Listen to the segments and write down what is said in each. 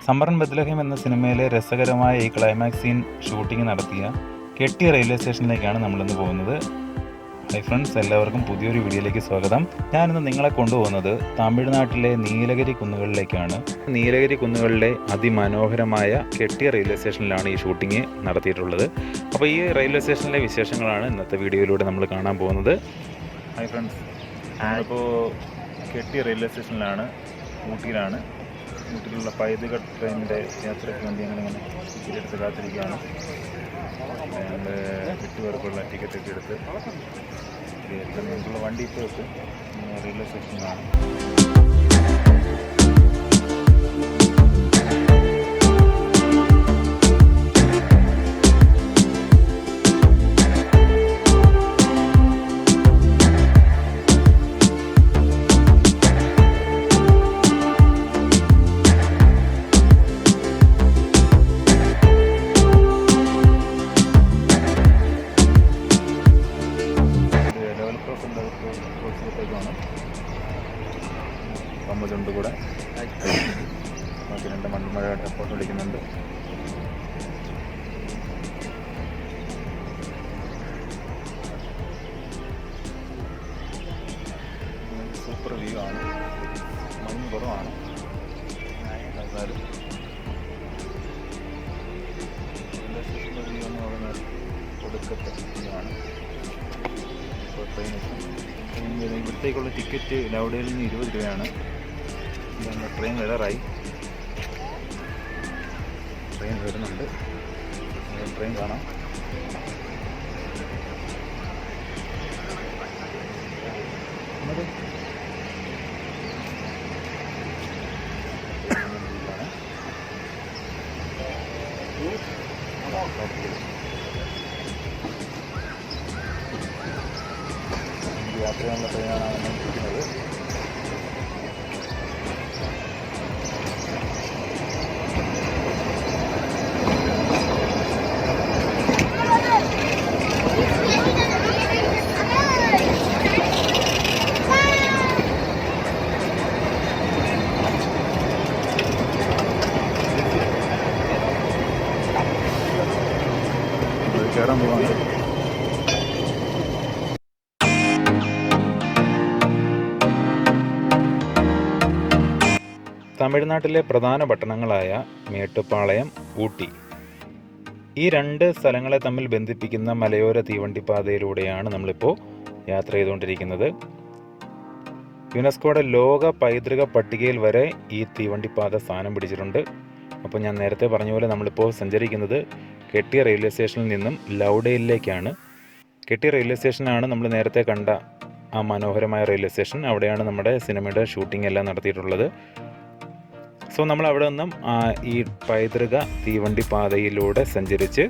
സമ്മറൻ Bethlehem എന്ന സിനിമയിലെ രസകരമായ ഈ ക്ലൈമാക്സ് സീൻ ഷൂട്ടിംഗ് നടത്തിയ കെട്ടി റെയിൽവേ സ്റ്റേഷനിലേക്കാണ് നമ്മളിന്ന് പോകുന്നത്. ഹൈ ഫ്രണ്ട്സ്, എല്ലാവർക്കും പുതിയൊരു വീഡിയോയിലേക്ക് സ്വാഗതം. ഞാനിന്ന് നിങ്ങളെ കൊണ്ടുപോകുന്നത് തമിഴ്നാട്ടിലെ നീലഗിരി കുന്നുകളിലേക്കാണ്. നീലഗിരി കുന്നുകളിലെ അതിമനോഹരമായ കെട്ടി റെയിൽവേ സ്റ്റേഷനിലാണ് ഈ ഷൂട്ടിംഗ് നടത്തിയിട്ടുള്ളത്. അപ്പോൾ ഈ റെയിൽവേ സ്റ്റേഷനിലെ വിശേഷങ്ങളാണ് ഇന്നത്തെ വീഡിയോയിലൂടെ നമ്മൾ കാണാൻ പോകുന്നത്. ഹൈ ഫ്രണ്ട്സ്, നമ്മളിപ്പോൾ കെട്ടി റെയിൽവേ സ്റ്റേഷനിലാണ്, ഊട്ടിയിലാണ്. ഊട്ടിയിലുള്ള പൈതൃക ട്രെയിനിൻ്റെ യാത്രയ്ക്ക് വേണ്ടി ഞങ്ങളിങ്ങനെ ടിക്കറ്റ് എടുത്ത് കാത്തിരിക്കുകയാണ്. ഞങ്ങൾ 8 പേർക്കുള്ള ടിക്കറ്റൊക്കെ എടുത്ത് ഞങ്ങൾക്കുള്ള വണ്ടി ഇപ്പോൾ എത്തും. റെയിൽവേ സ്റ്റേഷനിലാണ്. കമ്പതുണ്ട് കൂടെ ബാക്കി 2 മണ്ണിമഴയുടെ ഫോട്ടോ വിളിക്കുന്നുണ്ട്. സൂപ്പർ വ്യൂ ആണ്, മഞ്ഞ് കുറവാണ്, എന്നാലും റെയിൽവേ സ്റ്റേഷൻ്റെ വ്യൂ എന്ന് പറയുന്നത് ഒടുക്കത്തെ വ്യൂ ആണ്. ഇപ്പോൾ ട്രെയിൻ ഇവിടത്തേക്കുള്ള ടിക്കറ്റ് ലൗഡേലിൽ നിന്ന് 20 രൂപയാണ്. ട്രെയിൻ വരാറായി, ട്രെയിൻ വരുന്നുണ്ട്, ട്രെയിൻ കാണാം. യാത്ര ചെയ്യാനുള്ള ട്രെയിനാണ് ഇരിക്കുന്നത്. കയറാൻ പോവാണ്. തമിഴ്നാട്ടിലെ പ്രധാന പട്ടണങ്ങളായ മേട്ടുപ്പാളയം, ഊട്ടി, ഈ 2 സ്ഥലങ്ങളെ തമ്മിൽ ബന്ധിപ്പിക്കുന്ന മലയോര തീവണ്ടിപ്പാതയിലൂടെയാണ് നമ്മളിപ്പോൾ യാത്ര ചെയ്തുകൊണ്ടിരിക്കുന്നത്. യുനെസ്കോയുടെ ലോക പൈതൃക പട്ടികയിൽ വരെ ഈ തീവണ്ടിപ്പാത സ്ഥാനം പിടിച്ചിട്ടുണ്ട്. അപ്പോൾ ഞാൻ നേരത്തെ പറഞ്ഞ പോലെ നമ്മളിപ്പോൾ സഞ്ചരിക്കുന്നത് കെട്ടി റെയിൽവേ സ്റ്റേഷനിൽ നിന്നും ലൗഡേലിലേക്കാണ്. കെട്ടി റെയിൽവേ സ്റ്റേഷനാണ് നമ്മൾ നേരത്തെ കണ്ട ആ മനോഹരമായ റെയിൽവേ സ്റ്റേഷൻ. അവിടെയാണ് നമ്മുടെ സിനിമയുടെ ഷൂട്ടിംഗ് എല്ലാം നടത്തിയിട്ടുള്ളത്. സോ നമ്മൾ അവിടെ നിന്നും ഈ പൈതൃക തീവണ്ടി പാതയിലൂടെ സഞ്ചരിച്ച്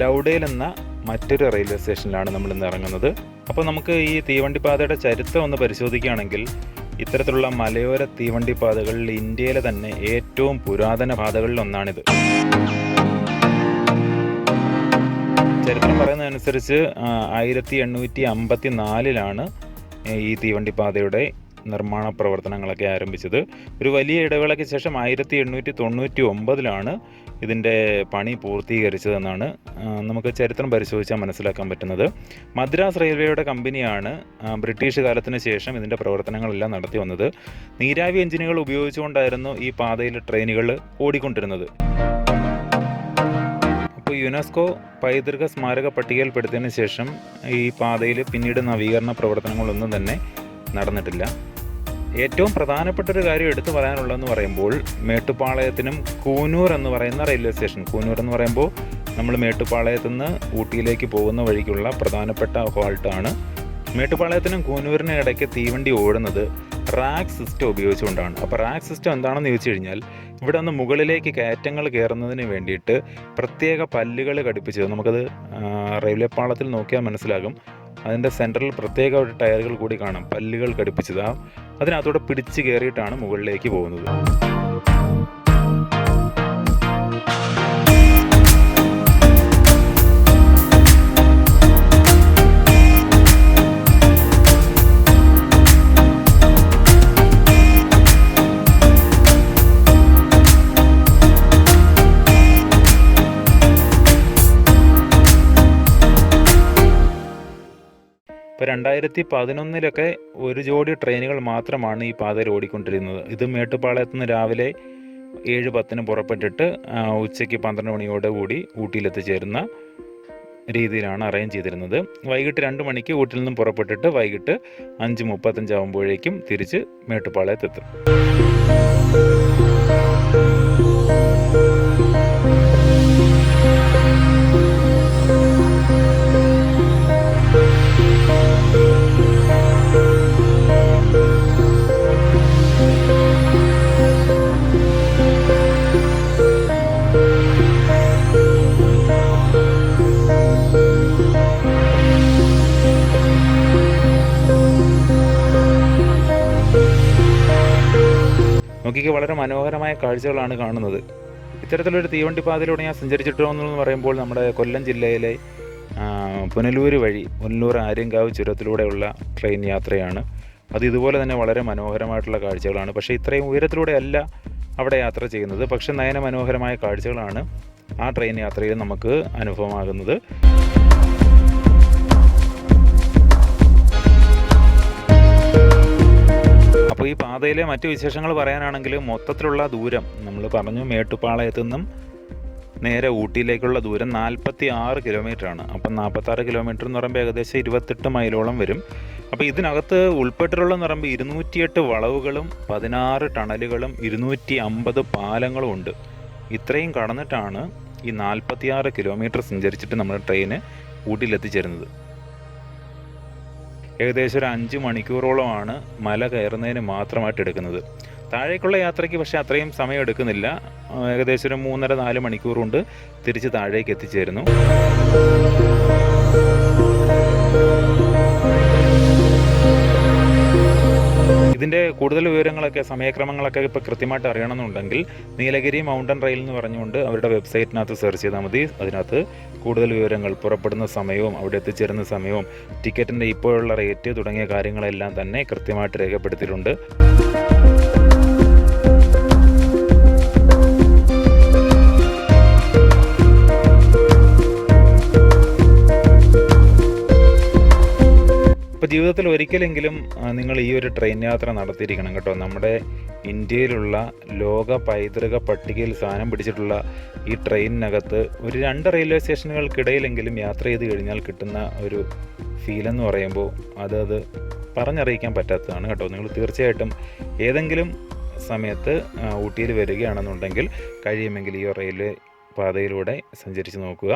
ലൗഡേൽ എന്ന മറ്റൊരു റെയിൽവേ സ്റ്റേഷനിലാണ് നമ്മൾ ഇന്ന് ഇറങ്ങുന്നത്. അപ്പോൾ നമുക്ക് ഈ തീവണ്ടിപ്പാതയുടെ ചരിത്രം ഒന്ന് പരിശോധിക്കുകയാണെങ്കിൽ, ഇത്തരത്തിലുള്ള മലയോര തീവണ്ടി പാതകളിൽ ഇന്ത്യയിലെ തന്നെ ഏറ്റവും പുരാതന പാതകളിൽ ഒന്നാണിത്. ചരിത്രം പറയുന്നതനുസരിച്ച് 1854 ഈ തീവണ്ടിപ്പാതയുടെ നിർമ്മാണ പ്രവർത്തനങ്ങളൊക്കെ ആരംഭിച്ചത്. ഒരു വലിയ ഇടവേളയ്ക്ക് ശേഷം 1899 ഇതിൻ്റെ പണി പൂർത്തീകരിച്ചതെന്നാണ് നമുക്ക് ചരിത്രം പരിശോധിച്ചാൽ മനസ്സിലാക്കാൻ പറ്റുന്നത്. മദ്രാസ് റെയിൽവേയുടെ കമ്പനിയാണ് ബ്രിട്ടീഷ് കാലത്തിന് ശേഷം ഇതിൻ്റെ പ്രവർത്തനങ്ങളെല്ലാം നടത്തി വന്നത്. നീരാവി എഞ്ചിനുകൾ ഉപയോഗിച്ചുകൊണ്ടായിരുന്നു ഈ പാതയിൽ ട്രെയിനുകൾ ഓടിക്കൊണ്ടിരുന്നത്. അപ്പോൾ യുനെസ്കോ പൈതൃക സ്മാരക പട്ടികയിൽപ്പെടുത്തിയതിന് ശേഷം ഈ പാതയിൽ പിന്നീട് നവീകരണ പ്രവർത്തനങ്ങളൊന്നും തന്നെ നടന്നിട്ടില്ല. ഏറ്റവും പ്രധാനപ്പെട്ടൊരു കാര്യം എടുത്തു പറയാനുള്ളതെന്ന് പറയുമ്പോൾ, മേട്ടുപ്പാളയത്തിനും കൂനൂർ എന്ന് പറയുന്ന റെയിൽവേ സ്റ്റേഷൻ. കൂനൂർ എന്ന് പറയുമ്പോൾ നമ്മൾ മേട്ടുപ്പാളയത്തു നിന്ന് ഊട്ടിയിലേക്ക് പോകുന്ന വഴിക്കുള്ള പ്രധാനപ്പെട്ട ഹോൾട്ടാണ്. മേട്ടുപ്പാളയത്തിനും കൂനൂരിനും ഇടയ്ക്ക് തീവണ്ടി ഓടുന്നത് റാക്ക് സിസ്റ്റം ഉപയോഗിച്ചുകൊണ്ടാണ്. അപ്പോൾ റാക്ക് സിസ്റ്റം എന്താണെന്ന് ചോദിച്ചു കഴിഞ്ഞാൽ, ഇവിടെ നിന്ന് മുകളിലേക്ക് കയറ്റങ്ങൾ കയറുന്നതിന് വേണ്ടിയിട്ട് പ്രത്യേക പല്ലുകൾ ഘടിപ്പിച്ചത്. നമുക്കത് റെയിൽവേ പാളത്തിൽ നോക്കിയാൽ മനസ്സിലാകും. അതിൻ്റെ സെൻറ്ററിൽ പ്രത്യേക ഒരു ടയറുകൾ കൂടി കാണാം, പല്ലുകൾ ഘടിപ്പിച്ചത്. അതിനകത്തൂടെ പിടിച്ച് കയറിയിട്ടാണ് മുകളിലേക്ക് പോകുന്നത്. ഇപ്പോൾ 2011 ഒരു ജോഡി ട്രെയിനുകൾ മാത്രമാണ് ഈ പാതയിൽ ഓടിക്കൊണ്ടിരുന്നത്. ഇത് മേട്ടുപ്പാളയത്തു നിന്ന് രാവിലെ 7:10 പുറപ്പെട്ടിട്ട് ഉച്ചയ്ക്ക് 12 മണിയോടുകൂടി ഊട്ടിയിലെത്തിച്ചേരുന്ന രീതിയിലാണ് അറേഞ്ച് ചെയ്തിരുന്നത്. വൈകിട്ട് 2 മണിക്ക് ഊട്ടിയിൽ നിന്നും പുറപ്പെട്ടിട്ട് വൈകിട്ട് 5:35 ആകുമ്പോഴേക്കും തിരിച്ച് മേട്ടുപ്പാളയത്തെത്തും. നോക്കിക്ക് വളരെ മനോഹരമായ കാഴ്ചകളാണ് കാണുന്നത്. ഇത്തരത്തിലൊരു തീവണ്ടി പാതയിലൂടെ ഞാൻ സഞ്ചരിച്ചിട്ടുണ്ടെന്ന് പറയുമ്പോൾ നമ്മുടെ കൊല്ലം ജില്ലയിലെ പുനലൂർ വഴി പുനലൂർ ആര്യങ്കാവ് ചുരത്തിലൂടെയുള്ള ട്രെയിൻ യാത്രയാണ്. അത് ഇതുപോലെ തന്നെ വളരെ മനോഹരമായിട്ടുള്ള കാഴ്ചകളാണ്. പക്ഷേ ഇത്രയും ഉയരത്തിലൂടെ അല്ല അവിടെ യാത്ര ചെയ്യുന്നത്. പക്ഷേ നയന മനോഹരമായ കാഴ്ചകളാണ് ആ ട്രെയിൻ യാത്രയിൽ നമുക്ക് അനുഭവമാകുന്നത്. അപ്പോൾ ഈ പാതയിലെ മറ്റു വിശേഷങ്ങൾ പറയാനാണെങ്കിൽ മൊത്തത്തിലുള്ള ദൂരം നമ്മൾ പറഞ്ഞു, മേട്ടുപ്പാളയത്തു നിന്നും നേരെ ഊട്ടിയിലേക്കുള്ള ദൂരം 46 കിലോമീറ്ററാണ്. അപ്പം 46 കിലോമീറ്റർ എന്ന് പറയുമ്പോൾ ഏകദേശം 28 മൈലോളം വരും. അപ്പോൾ ഇതിനകത്ത് ഉൾപ്പെട്ടിട്ടുള്ളതെന്ന് പറയുമ്പോൾ 208 വളവുകളും 16 ടണലുകളും 250 പാലങ്ങളും ഉണ്ട്. ഇത്രയും കടന്നിട്ടാണ് ഈ 46 കിലോമീറ്റർ സഞ്ചരിച്ചിട്ട് നമ്മുടെ ട്രെയിന് ഊട്ടിയിലെത്തിച്ചേരുന്നത്. ഏകദേശം ഒരു 5 മണിക്കൂറോളമാണ് മല കയറുന്നതിന് മാത്രമായിട്ട് എടുക്കുന്നത്. താഴേക്കുള്ള യാത്രയ്ക്ക് പക്ഷേ അത്രയും സമയം എടുക്കുന്നില്ല. ഏകദേശം ഒരു 3.5-4 മണിക്കൂർ കൊണ്ട് തിരിച്ച് താഴേക്ക് എത്തിച്ചേരുന്നു. ഇതിൻ്റെ കൂടുതൽ വിവരങ്ങളൊക്കെ സമയക്രമങ്ങളൊക്കെ ഇപ്പോൾ കൃത്യമായിട്ട് അറിയണമെന്നുണ്ടെങ്കിൽ നീലഗിരി മൗണ്ടൻ റെയിൽ എന്ന് പറഞ്ഞുകൊണ്ട് അവരുടെ വെബ്സൈറ്റിനകത്ത് സെർച്ച് ചെയ്താൽ മതി. അതിനകത്ത് കൂടുതൽ വിവരങ്ങൾ, പുറപ്പെടുന്ന സമയവും അവിടെ എത്തിച്ചേരുന്ന സമയവും ടിക്കറ്റിൻ്റെ ഇപ്പോഴുള്ള റേറ്റ് തുടങ്ങിയ കാര്യങ്ങളെല്ലാം തന്നെ കൃത്യമായിട്ട് രേഖപ്പെടുത്തിയിട്ടുണ്ട്. ഇപ്പോൾ ജീവിതത്തിൽ ഒരിക്കലെങ്കിലും നിങ്ങൾ ഈ ഒരു ട്രെയിൻ യാത്ര നടത്തിയിരിക്കണം കേട്ടോ. നമ്മുടെ ഇന്ത്യയിലുള്ള ലോക പൈതൃക പട്ടികയിൽ സ്ഥാനം പിടിച്ചിട്ടുള്ള ഈ ട്രെയിനിനകത്ത് ഒരു 2 റെയിൽവേ സ്റ്റേഷനുകൾക്കിടയിലെങ്കിലും യാത്ര ചെയ്ത് കഴിഞ്ഞാൽ കിട്ടുന്ന ഒരു ഫീലെന്ന് പറയുമ്പോൾ അത് പറഞ്ഞറിയിക്കാൻ പറ്റാത്തതാണ് കേട്ടോ. നിങ്ങൾ തീർച്ചയായിട്ടും ഏതെങ്കിലും സമയത്ത് ഊട്ടിയിൽ വരികയാണെന്നുണ്ടെങ്കിൽ കഴിയുമെങ്കിൽ ഈ റെയിൽവേ പാതയിലൂടെ സഞ്ചരിച്ച് നോക്കുക.